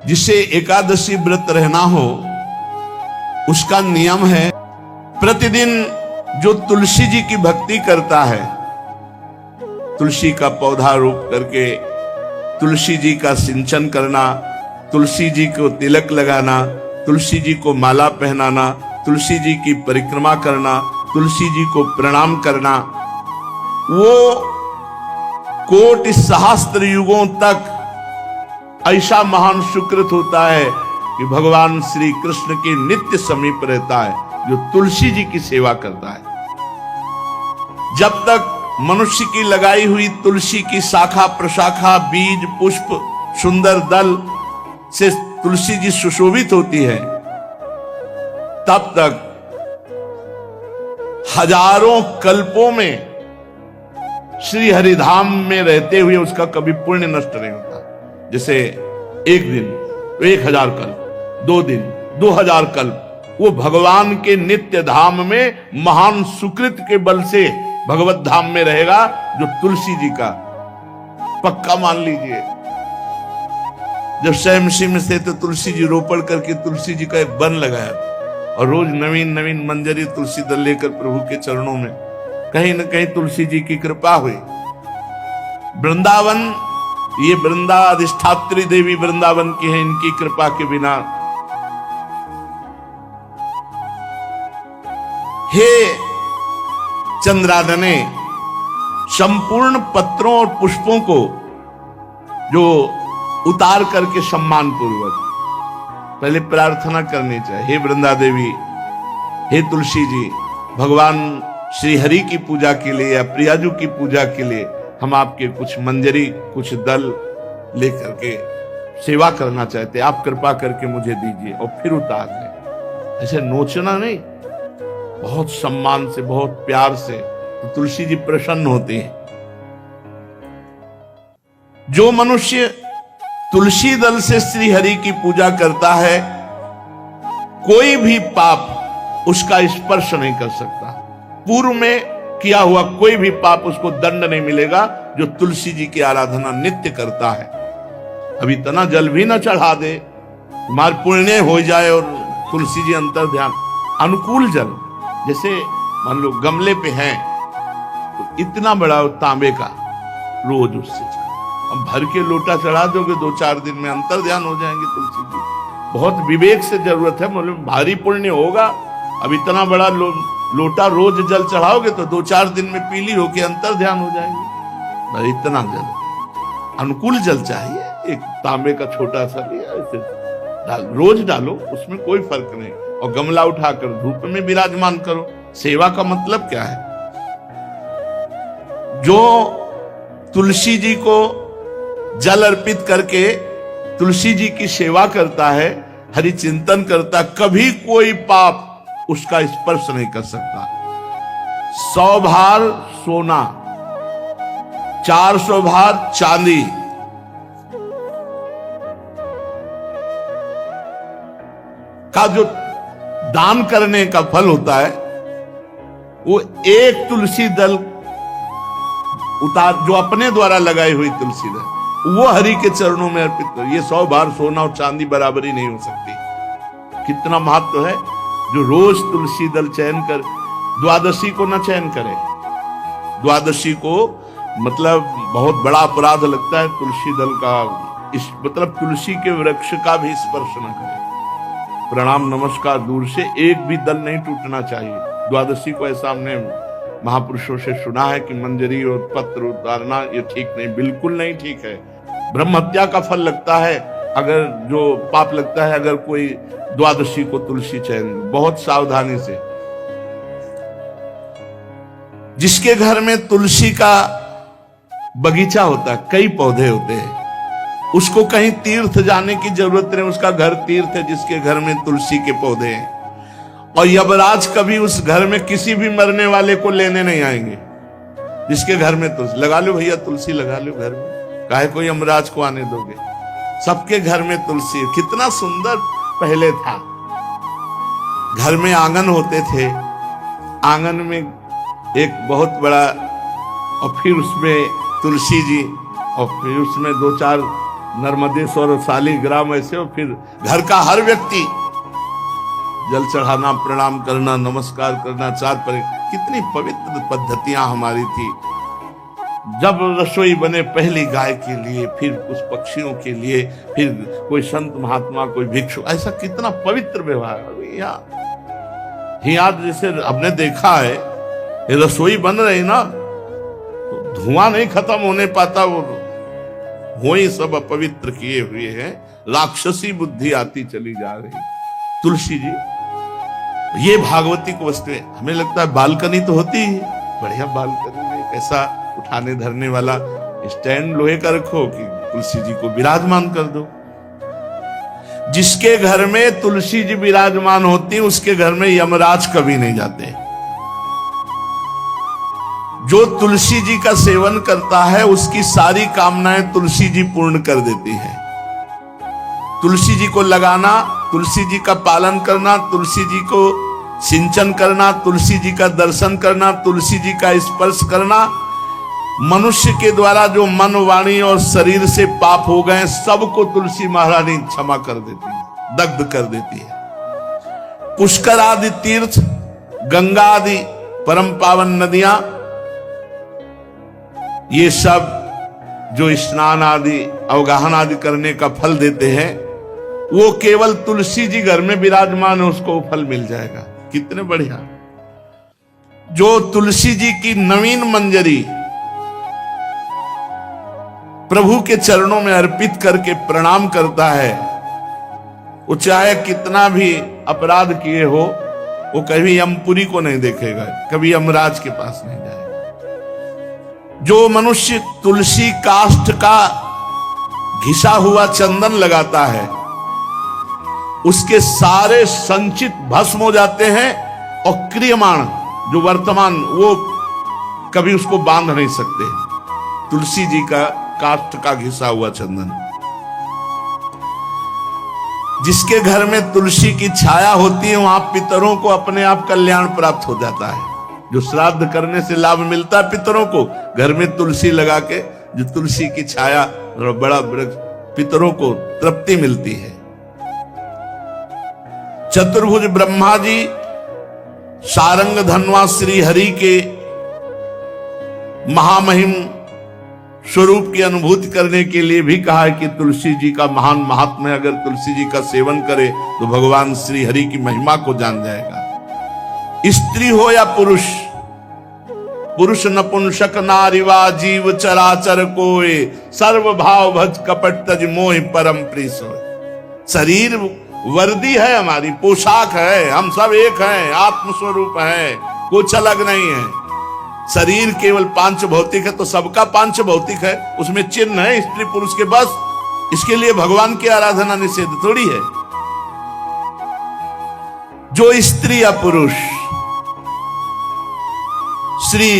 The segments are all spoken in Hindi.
जिसे एकादशी व्रत रहना हो उसका नियम है, प्रतिदिन जो तुलसी जी की भक्ति करता है, तुलसी का पौधा रोप करके तुलसी जी का सिंचन करना, तुलसी जी को तिलक लगाना, तुलसी जी को माला पहनाना, तुलसी जी की परिक्रमा करना, तुलसी जी को प्रणाम करना, वो कोटि सहस्त्र युगों तक ऐसा महान सुकृत होता है कि भगवान श्री कृष्ण के नित्य समीप रहता है जो तुलसी जी की सेवा करता है। जब तक मनुष्य की लगाई हुई तुलसी की शाखा प्रशाखा बीज पुष्प सुंदर दल से तुलसी जी सुशोभित होती है, तब तक हजारों कल्पों में श्री हरिधाम में रहते हुए उसका कभी पुण्य नष्ट नहीं होता। जैसे एक दिन 1000 कल्प, 2 दिन 2000 कल्प, वो भगवान के नित्य धाम में महान सुकृत के बल से भगवत धाम में रहेगा, जो तुलसी जी का पक्का मान लीजिए। जब सहमसी में से तो तुलसी जी रोपण करके तुलसी जी का एक वन लगाया और रोज नवीन नवीन मंजरी तुलसी दल लेकर प्रभु के चरणों में, कहीं न कहीं तुलसी जी की कृपा हुई। वृंदावन, ये वृंदा अधिष्ठात्री देवी वृंदावन की है, इनकी कृपा के बिना हे चंद्रादने संपूर्ण पत्रों और पुष्पों को जो उतार करके सम्मान पूर्वक पहले प्रार्थना करनी चाहिए, हे वृंदा देवी, हे तुलसी जी, भगवान श्री हरि की पूजा के लिए या प्रियाजू की पूजा के लिए हम आपके कुछ मंजरी कुछ दल लेकर के सेवा करना चाहते हैं, आप कृपा करके मुझे दीजिए, और फिर उतार लें। ऐसे नोचना नहीं, बहुत सम्मान से बहुत प्यार से, तो तुलसी जी प्रसन्न होती हैं। जो मनुष्य तुलसी दल से श्री हरि की पूजा करता है, कोई भी पाप उसका स्पर्श नहीं कर सकता। पूर्व में किया हुआ कोई भी पाप उसको दंड नहीं मिलेगा, जो तुलसी जी की आराधना नित्य करता है। अब इतना जल भी ना चढ़ा दे, तुम्हारे पुण्य हो जाए और तुलसी जी अंतर ध्यान, अनुकूल जल, जैसे मान लो गमले पे हैं तो इतना बड़ा तांबे का रोज उससे अब भर के लोटा चढ़ा दोगे, 2-4 दिन में अंतर ध्यान हो जाएंगे तुलसी जी। बहुत विवेक से जरूरत है, मतलब भारी पुण्य होगा। अब इतना बड़ा लोटा रोज जल चढ़ाओगे तो 2-4 दिन में पीली होके अंतर ध्यान हो जाएंगे। इतना जल, अनुकूल जल चाहिए, एक तांबे का छोटा सा लिया, ऐसे रोज डालो, उसमें कोई फर्क नहीं, और गमला उठाकर धूप में विराजमान करो। सेवा का मतलब क्या है? जो तुलसी जी को जल अर्पित करके तुलसी जी की सेवा करता है, हरि चिंतन करता, कभी कोई पाप उसका स्पर्श नहीं कर सकता। 100 भार सोना, 400 भार चांदी, का जो दान करने का फल होता है, वो एक तुलसी दल उतार, जो अपने द्वारा लगाई हुई तुलसी दल, वो हरि के चरणों में अर्पित कर। ये 100 भार सोना और चांदी बराबर ही नहीं हो सकती। कितना महत्व है। जो रोज तुलसी दल चयन कर, द्वादशी को न चयन करे, द्वादशी को मतलब बहुत बड़ा अपराध लगता है तुलसी दल का, इस मतलब तुलसी के वृक्ष का भी स्पर्श न करे। प्रणाम नमस्कार दूर से, एक भी दल नहीं टूटना चाहिए। द्वादशी को ऐसा हमने महापुरुषों से सुना है कि मंजरी और पत्र उतारना ये ठीक नहीं, बिल्कुल नहीं ठीक है। ब्रह्म हत्या का फल लगता है, अगर जो पाप लगता है अगर कोई द्वादशी को तुलसी चयन, बहुत सावधानी से। जिसके घर में तुलसी का बगीचा होता है, कई पौधे होते हैं, उसको कहीं तीर्थ जाने की जरूरत नहीं, उसका घर तीर्थ है जिसके घर में तुलसी के पौधे हैं। और यमराज कभी उस घर में किसी भी मरने वाले को लेने नहीं आएंगे। जिसके घर में तुलसी, लगा लो भैया तुलसी लगा लो घर में, काहे को यमराज को आने दोगे? सबके घर में तुलसी। कितना सुंदर पहले था, घर में आंगन होते थे, आंगन में एक बहुत बड़ा, और फिर उसमें तुलसी जी, और फिर उसमें 2-4 नर्मदेश्वर शालिग्राम ऐसे, और फिर घर का हर व्यक्ति जल चढ़ाना, प्रणाम करना, नमस्कार करना, चार पर कितनी पवित्र पद्धतियां हमारी थी। जब रसोई बने पहली गाय के लिए, फिर उस पक्षियों के लिए, फिर कोई संत महात्मा, कोई भिक्षु, ऐसा कितना पवित्र व्यवहार। यहाँ जैसे हमने देखा है, ये रसोई बन रही ना, तो धुआं नहीं खत्म होने पाता, वो ही सब अपवित्र किए हुए हैं, राक्षसी बुद्धि आती चली जा रही। तुलसी जी, ये भागवती को वस्तु है। हमें लगता है बालकनी तो होती है, बढ़िया बालकनी में ऐसा उठाने धरने वाला स्टैंड लोहे का रखो कि तुलसी जी को विराजमान कर दो। जिसके घर में तुलसी जी विराजमान होती, उसके घर में यमराज कभी नहीं जाते। जो तुलसी जी का सेवन करता है, उसकी सारी कामनाएं तुलसी जी पूर्ण कर देती हैं। तुलसी जी को लगाना, तुलसी जी का पालन करना, तुलसी जी को सिंचन करना, तुलसी जी का दर्शन करना, तुलसी जी का स्पर्श करना, मनुष्य के द्वारा जो मन, वाणी और शरीर से पाप हो गए, सबको तुलसी महारानी क्षमा कर देती है, दग्ध कर देती है। पुष्कर आदि तीर्थ, गंगा आदि परम पावन नदियां, ये सब जो स्नान आदि, अवगाहन आदि करने का फल देते हैं, वो केवल तुलसी जी घर में विराजमान है, उसको फल मिल जाएगा। कितने बढ़िया। जो तुलसी जी की नवीन मंजरी प्रभु के चरणों में अर्पित करके प्रणाम करता है, वो चाहे कितना भी अपराध किए हो, वो कभी यमपुरी को नहीं देखेगा, कभी यमराज के पास नहीं जाएगा। जो मनुष्य तुलसी काष्ठ का घिसा हुआ चंदन लगाता है, उसके सारे संचित भस्म हो जाते हैं, और क्रियमाण जो वर्तमान, वो कभी उसको बांध नहीं सकते। तुलसी जी का काष्ठ का घिसा हुआ चंदन। जिसके घर में तुलसी की छाया होती है, वहां पितरों को अपने आप कल्याण प्राप्त हो जाता है। जो श्राद्ध करने से लाभ मिलता है पितरों को, घर में तुलसी लगा के, जो तुलसी की छाया, बड़ा वृक्ष, पितरों को तृप्ति मिलती है। चतुर्भुज ब्रह्मा जी सारंग धनवा श्री हरि के महामहिम स्वरूप की अनुभूति करने के लिए भी कहा है कि तुलसी जी का महान महात्म्य है। अगर तुलसी जी का सेवन करे तो भगवान श्री हरि की महिमा को जान जाएगा। स्त्री हो या पुरुष, पुरुष नपुंसक नारीवा जीव चराचर कोय, सर्व भाव भज कपट तज मोह परम प्रिय सोय। शरीर वर्दी है, हमारी पोशाक है, हम सब एक हैं, आत्मस्वरूप है, कुछ अलग नहीं है। शरीर केवल पांच भौतिक है तो सबका पांच भौतिक है, उसमें चिन्ह है स्त्री पुरुष के, बस। इसके लिए भगवान की आराधना निषेध थोड़ी है। जो स्त्री या पुरुष श्री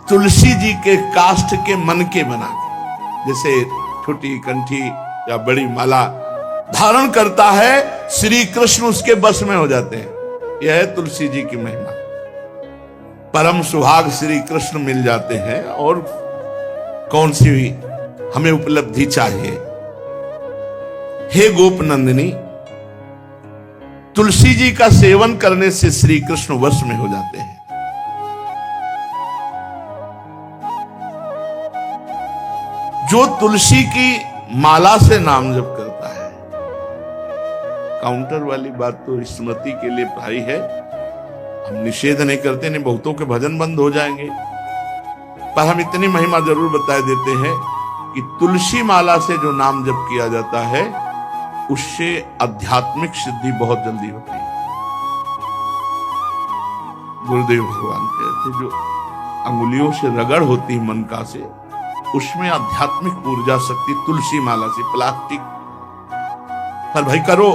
तुलसी जी के काष्ठ के मन के बना के, जैसे छोटी कंठी या बड़ी माला धारण करता है, श्री कृष्ण उसके बस में हो जाते हैं। यह है तुलसी जी की महिमा। परम सुहाग श्री कृष्ण मिल जाते हैं, और कौन सी भी हमें उपलब्धि चाहिए। हे गोप नंदिनी, तुलसी जी का सेवन करने से श्री कृष्ण वश में हो जाते हैं। जो तुलसी की माला से नाम जप करता है, काउंटर वाली बात तो स्मृति के लिए भाई है, हम निषेध नहीं करते, नहीं बहुतों के भजन बंद हो जाएंगे, पर हम इतनी महिमा जरूर बता देते हैं कि तुलसी माला से जो नाम जप किया जाता है, उससे आध्यात्मिक सिद्धि बहुत जल्दी होती है। गुरुदेव भगवान कहते, जो अंगुलियों से रगड़ होती है मन का से, उसमें आध्यात्मिक ऊर्जा शक्ति तुलसी माला से। प्लास्टिक पर भाई करो,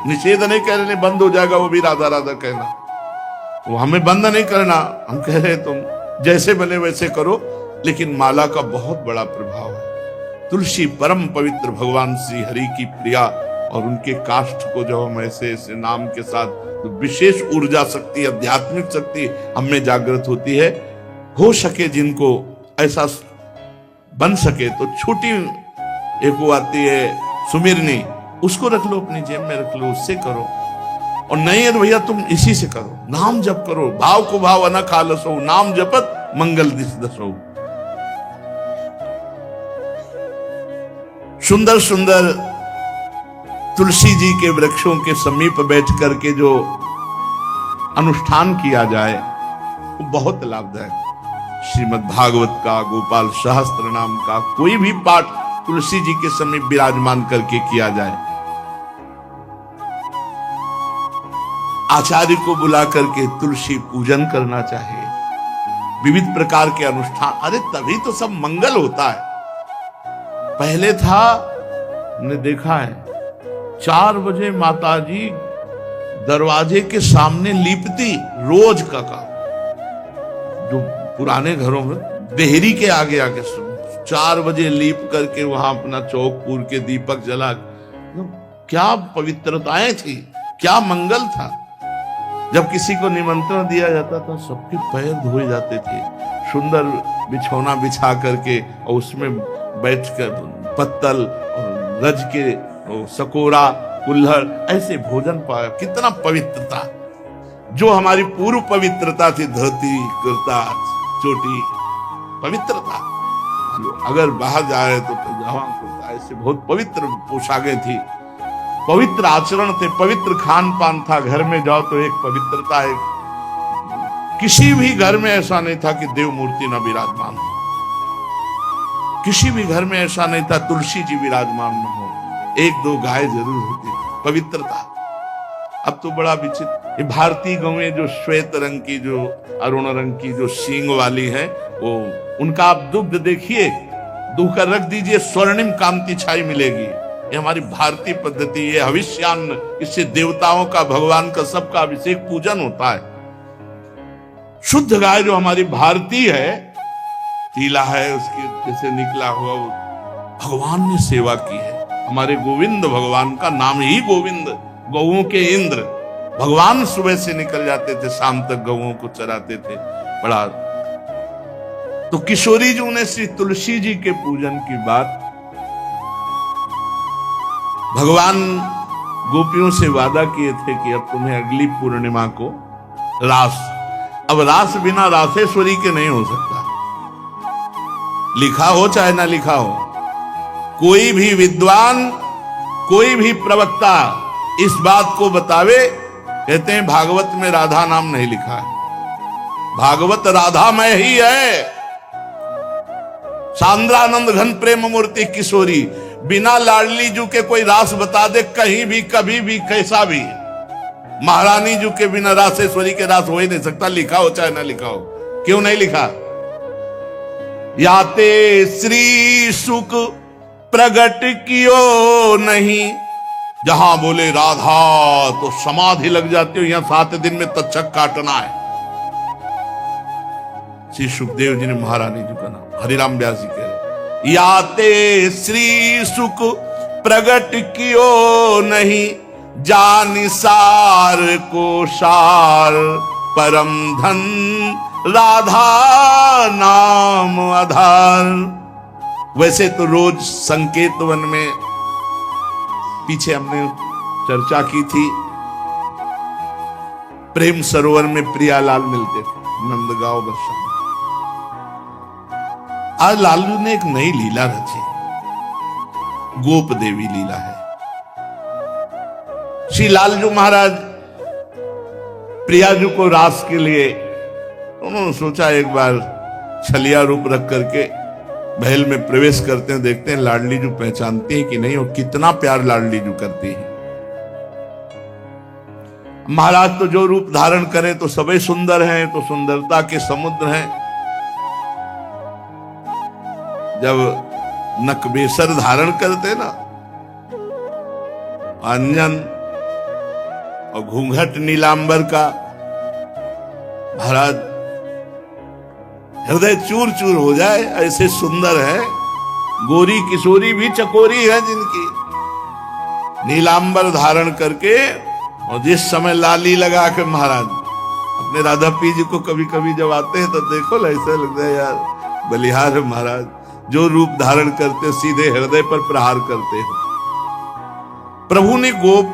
निषेध नहीं कह रहे, बंद हो जाएगा वो भी राधा राधा कहना, वो हमें बंद नहीं करना। हम कह रहे तुम जैसे बने वैसे करो, लेकिन माला का बहुत बड़ा प्रभाव है। तुलसी परम पवित्र भगवान श्री हरि की प्रिया, और उनके काष्ठ को जब हम ऐसे ऐसे नाम के साथ, तो विशेष ऊर्जा शक्ति, आध्यात्मिक शक्ति हमें जागृत होती है। हो सके जिनको ऐसा बन सके तो छोटी एक वो आती है सुमिरनी, उसको रख लो अपनी जेब में रख लो, उससे करो। और नहीं है तो भैया तुम इसी से करो, नाम जप करो, भाव को भाव अना खालसो, नाम जपत मंगल दिस दसो। सुंदर सुंदर तुलसी जी के वृक्षों के समीप बैठ करके जो अनुष्ठान किया जाए वो बहुत लाभदायक। श्रीमद् भागवत का, गोपाल सहस्त्र नाम का कोई भी पाठ तुलसी जी के समीप विराजमान करके किया जाए, आचार्य को बुला करके तुलसी पूजन करना चाहिए, विविध प्रकार के अनुष्ठान, अरे तभी तो सब मंगल होता है। पहले था, हमने देखा है 4 बजे माताजी दरवाजे के सामने लीपती, रोज का काम। जो पुराने घरों में देहरी के आगे आके 4 बजे लीप करके वहां अपना चौक के दीपक जला, क्या पवित्रताएं थी, क्या मंगल था। जब किसी को निमंत्रण दिया जाता था सबके पैर धोए जाते थे, सुंदर बिछौना बिछा करके और उसमें बैठकर पत्तल और रज के और सकोरा कुल्हड़ ऐसे भोजन पाया, कितना पवित्रता। जो हमारी पूर्व पवित्रता थी, धोती कुर्ता चोटी, पवित्रता। अगर बाहर जा रहे तो पैजामा कुर्ता, ऐसे बहुत पवित्र पोशाकें थी, पवित्र आचरण थे, पवित्र खान पान था। घर में जाओ तो एक पवित्रता है। किसी भी घर में ऐसा नहीं था कि देव मूर्ति न विराजमान हो, किसी भी घर में ऐसा नहीं था तुलसी जी विराजमान न हो, 1-2 गाय जरूर होती, पवित्रता। अब तो बड़ा विचित्र, ये भारतीय गौएं जो श्वेत रंग की, जो अरुण रंग की, जो सींग वाली है, वो उनका आप दुग्ध देखिए, दूह कर रख दीजिए, स्वर्णिम कांति छाई मिलेगी। ये हमारी भारतीय पद्धति, ये हविष्यान्न, इससे देवताओं का, भगवान का, सबका अभिषेक पूजन होता है। शुद्ध गाय जो हमारी भारतीय है, तीला है उसकी जैसे निकला हुआ, भगवान ने सेवा की है। हमारे गोविंद भगवान का नाम ही गोविंद, गौओं के इंद्र। भगवान सुबह से निकल जाते थे, शाम तक गौओं को चराते थे। बड़ा तो किशोरी जी ने श्री तुलसी जी के पूजन की बात, भगवान गोपियों से वादा किए थे कि अब तुम्हें अगली पूर्णिमा को रास, अब रास बिना रासेश्वरी के नहीं हो सकता। लिखा हो चाहे ना लिखा हो, कोई भी विद्वान, कोई भी प्रवक्ता इस बात को बतावे, कहते हैं भागवत में राधा नाम नहीं लिखा है, भागवत राधामय ही है। सांद्रानंद घन प्रेम मूर्ति किशोरी, बिना लाडली जू के कोई रास बता दे कहीं भी, कभी भी, कैसा भी। महारानी जू के बिना रासेश्वरी के रास हो ही नहीं सकता, लिखा हो चाहे ना लिखा हो। क्यों नहीं लिखा? याते श्री सुख प्रगट कियो नहीं, जहां बोले राधा तो समाधि लग जाती हो, यहां 7 दिन में तक्षक काटना है। श्री सुखदेव जी ने महारानी जी का नाम, हरिराम व्यास जी कह रहे, याते श्री सुख प्रगट कियो नहीं, जानि सार को सार परम धन, राधा नाम आधार। वैसे तो रोज संकेत वन में, पीछे हमने चर्चा की थी, प्रेम सरोवर में प्रियालाल मिलते थे, नंदगांव दर्शन। आज लालू ने एक नई लीला रची, गोप देवी लीला है। श्री लालजू महाराज प्रियाजू को रास के लिए उन्होंने सोचा एक बार छलिया रूप रख करके महल में प्रवेश करते हैं, देखते हैं लाडली जू पहचानती है कि नहीं, और कितना प्यार लाडली जू करती है। महाराज तो जो रूप धारण करें तो सभी सुंदर हैं, तो सुंदरता के समुद्र हैं। जब नकबेसर धारण करते ना, अंजन और घूंघट नीलांबर का, महाराज हृदय चूर चूर हो जाए, ऐसे सुंदर है। गोरी किशोरी भी चकोरी है जिनकी, नीलांबर धारण करके, और जिस समय लाली लगा के महाराज अपने राधा पी जी को कभी कभी जब आते हैं तो देखो ऐसा लगता है यार बलिहार है महाराज, जो रूप धारण करते सीधे हृदय पर प्रहार करते हो। प्रभु ने गोप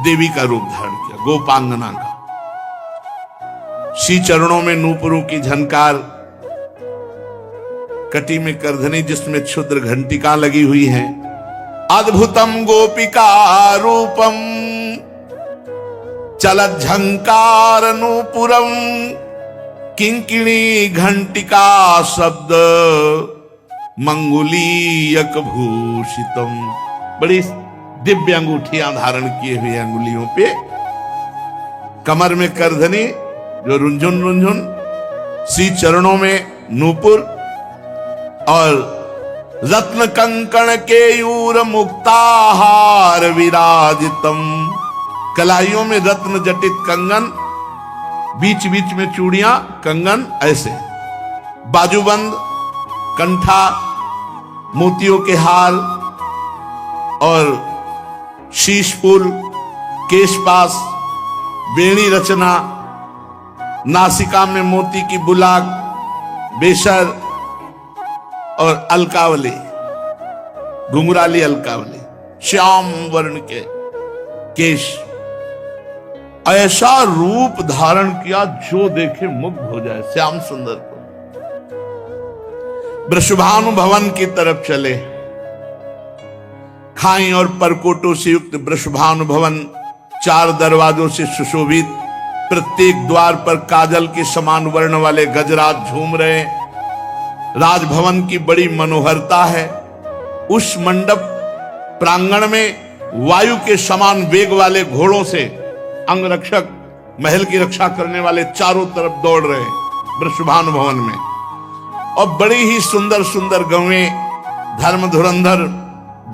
देवी का रूप धारण किया, गोपांगना का। श्री चरणों में नूपुरों की झनकार, कटी में करधनी जिसमें क्षुद्र घंटिका लगी हुई है। अद्भुतम गोपिका रूपम चलत झंकार नूपुरम किंकिणी घंटिका शब्द मंगुलीयक भूषितम। बड़ी दिव्य अंगूठियां धारण किए हुए अंगुलियों पे, कमर में करधनी जो रुंझुन रुंझुन, श्री चरणों में नूपुर और रत्न कंकण केयूर मुक्ताहार विराजितम। कलाइयों में रत्न जटित कंगन, बीच बीच में चूड़ियां, कंगन ऐसे, बाजूबंद, कंठा, मोतियों के हार और शीश फूल, केशपास, बेणी रचना, नासिका में मोती की बुलाक, बेशर और अलकावली, घुंघराली अलकावली, श्याम वर्ण के केश। ऐसा रूप धारण किया जो देखे मुग्ध हो जाए। श्याम सुंदर को वृषभानु भवन की तरफ चले। खाई और परकोटों से युक्त वृषभानु भवन 4 दरवाजों से सुशोभित, प्रत्येक द्वार पर काजल के समान वर्ण वाले गजराज झूम रहे। राजभवन की बड़ी मनोहरता है। उस मंडप प्रांगण में वायु के समान वेग वाले घोड़ों से अंगरक्षक महल की रक्षा करने वाले चारों तरफ दौड़ रहे वृषभानु भवन में। और बड़ी ही सुंदर सुंदर गवें, धर्म धुरंधर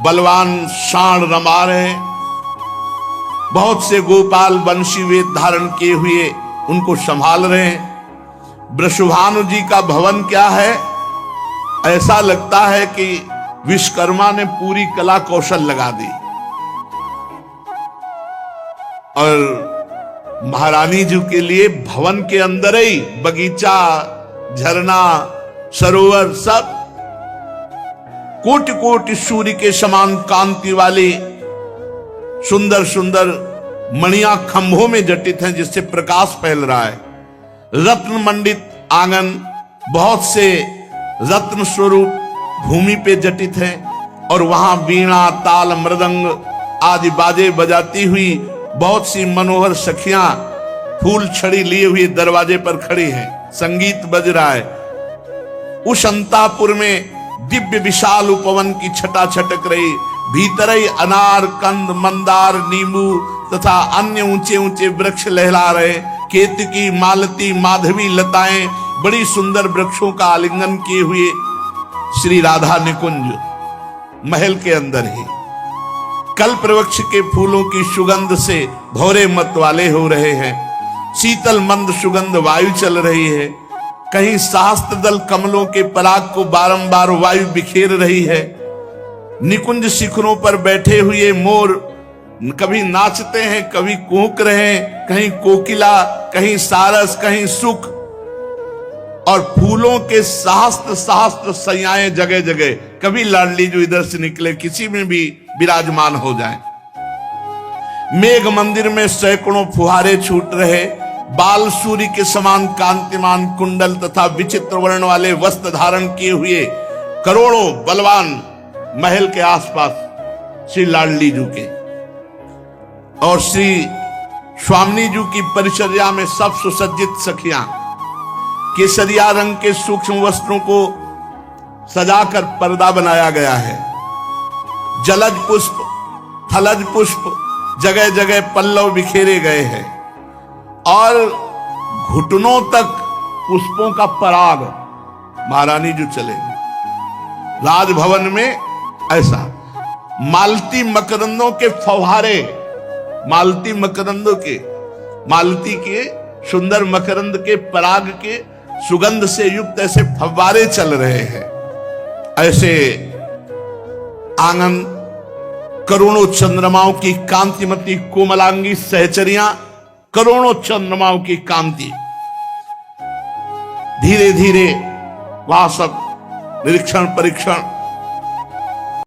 बलवान सांड रमा रहे। बहुत से गोपाल बंशी वेद धारण किए हुए उनको संभाल रहे हैं। वृषभानु जी का भवन क्या है, ऐसा लगता है कि विश्वकर्मा ने पूरी कला कौशल लगा दी। और महारानी जी के लिए भवन के अंदर ही बगीचा, झरना, सरोवर, सब कोटि कोटि सूर्य के समान कांति वाली सुंदर सुंदर मणियां खंभों में जटित हैं, जिससे प्रकाश फैल रहा है। रत्न मंडित आंगन, बहुत से रत्न स्वरूप भूमि पे जटित है। और वहां वीणा, ताल, मृदंग आदि बाजे बजाती हुई बहुत सी मनोहर सखियां फूल छड़ी लिए हुए दरवाजे पर खड़ी हैं, संगीत बज रहा है। उस अंतापुर में दिव्य विशाल उपवन की छटा छटक रही। भीतर ही अनार, कंद, मंदार, नींबू तथा अन्य ऊंचे ऊंचे वृक्ष लहला रहे। केतकी, मालती, माधवी लताएं बड़ी सुंदर वृक्षों का आलिंगन किए हुए श्री राधा निकुंज महल के अंदर ही कल्प वृक्ष के फूलों की सुगंध से भौरे मत वाले हो रहे हैं। शीतल मंद सुगंध वायु चल रही है। कहीं सहस्त्र दल कमलों के पराग को बारंबार वायु बिखेर रही है। निकुंज शिखरों पर बैठे हुए मोर कभी नाचते हैं, कभी कूक रहे हैं, कहीं कोकिला, कहीं सारस, कहीं सुख। और फूलों के सहस्त्र सहस्त्र सैयाएं जगह जगह, कभी लाडली जो इधर से निकले किसी में भी विराजमान हो जाएं। मेघ मंदिर में सैकड़ों फुहारे छूट रहे। बाल सूर्य के समान कांतिमान कुंडल तथा विचित्र वर्ण वाले वस्त्र धारण किए हुए करोड़ों बलवान महल के आसपास श्री लाडली जी के और श्री स्वामिनी जी की परिचर्या में सब सुसज्जित सखियां केसरिया रंग के सूक्ष्म वस्त्रों को सजाकर पर्दा बनाया गया है। जलज पुष्प, थलज पुष्प जगह जगह पल्लव बिखेरे गए हैं और घुटनों तक पुष्पों का पराग महारानी जो चलेंगे। राजभवन में ऐसा मालती मकरंदों के फव्वारे, मालती मकरंदों के, मालती के सुंदर मकरंद के पराग के सुगंध से युक्त ऐसे फव्वारे चल रहे हैं। ऐसे आंगन, करोड़ों चंद्रमाओं की कांतिमती कोमलांगी सहचरियां, करोड़ों चंद्रमाओं की कांति धीरे धीरे वहां सब निरीक्षण परीक्षण